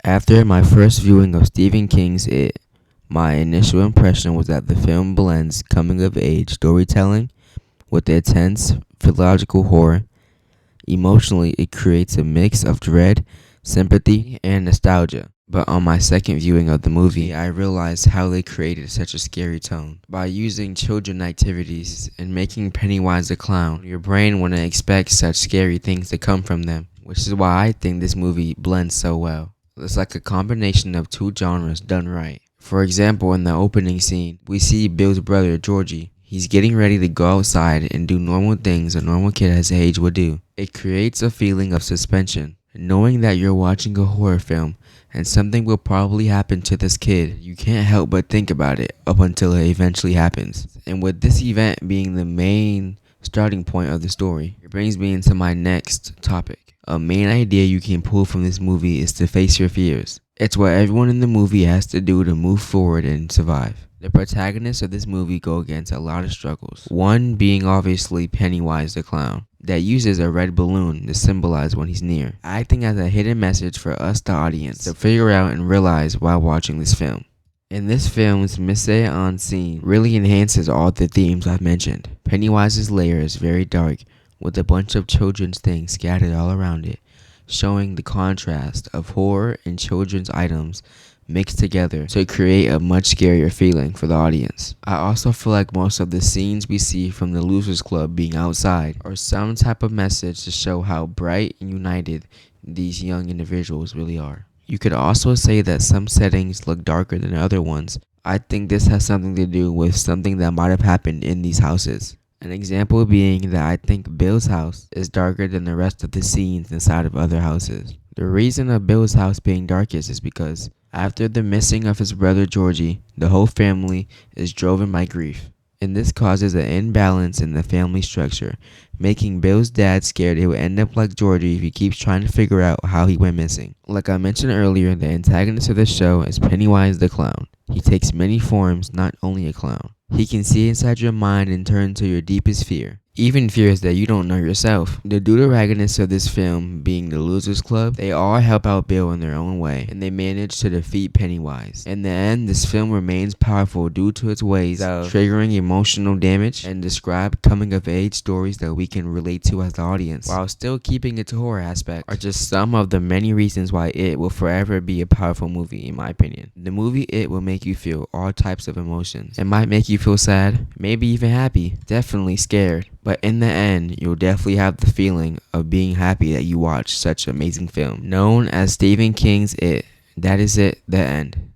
After my first viewing of Stephen King's It, my initial impression was that the film blends coming-of-age storytelling with intense philological horror. Emotionally, it creates a mix of dread, sympathy, and nostalgia. But on my second viewing of the movie, I realized how they created such a scary tone. By using children activities and making Pennywise a clown, your brain wouldn't expect such scary things to come from them, which is why I think this movie blends so well. It's like a combination of two genres done right. For example, in the opening scene, we see Bill's brother, Georgie. He's getting ready to go outside and do normal things a normal kid his age would do. It creates a feeling of suspension, knowing that you're watching a horror film and something will probably happen to this kid. You can't help but think about it up until it eventually happens. And with this event being the main starting point of the story, it brings me into my next topic. A main idea you can pull from this movie is to face your fears. It's what everyone in the movie has to do to move forward and survive. The protagonists of this movie go against a lot of struggles. One being obviously Pennywise the clown, that uses a red balloon to symbolize when he's near, acting as a hidden message for us, the audience, to figure out and realize while watching this film. In this film's mise-en-scene really enhances all the themes I've mentioned. Pennywise's lair is very dark, with a bunch of children's things scattered all around it, showing the contrast of horror and children's items mixed together to create a much scarier feeling for the audience. I also feel like most of the scenes we see from the Losers Club being outside are some type of message to show how bright and united these young individuals really are. You could also say that some settings look darker than other ones. I think this has something to do with something that might have happened in these houses. An example being that I think Bill's house is darker than the rest of the scenes inside of other houses. The reason of Bill's house being darkest is because after the missing of his brother Georgie, the whole family is driven by grief. And this causes an imbalance in the family structure, making Bill's dad scared it would end up like Georgie if he keeps trying to figure out how he went missing. Like I mentioned earlier, the antagonist of the show is Pennywise the clown. He takes many forms, not only a clown. He can see inside your mind and turn to your deepest fear, even fears that you don't know yourself. The deuteragonists of this film, being the Losers Club, they all help out Bill in their own way, and they manage to defeat Pennywise. In the end, this film remains powerful due to its ways of triggering emotional damage and describe coming-of-age stories that we can relate to as the audience, while still keeping its horror aspect, are just some of the many reasons why It will forever be a powerful movie, in my opinion. The movie It will make you feel all types of emotions. It might make you feel sad, maybe even happy, definitely scared. But in the end, you'll definitely have the feeling of being happy that you watched such an amazing film. Known as Stephen King's It. That is it, the end.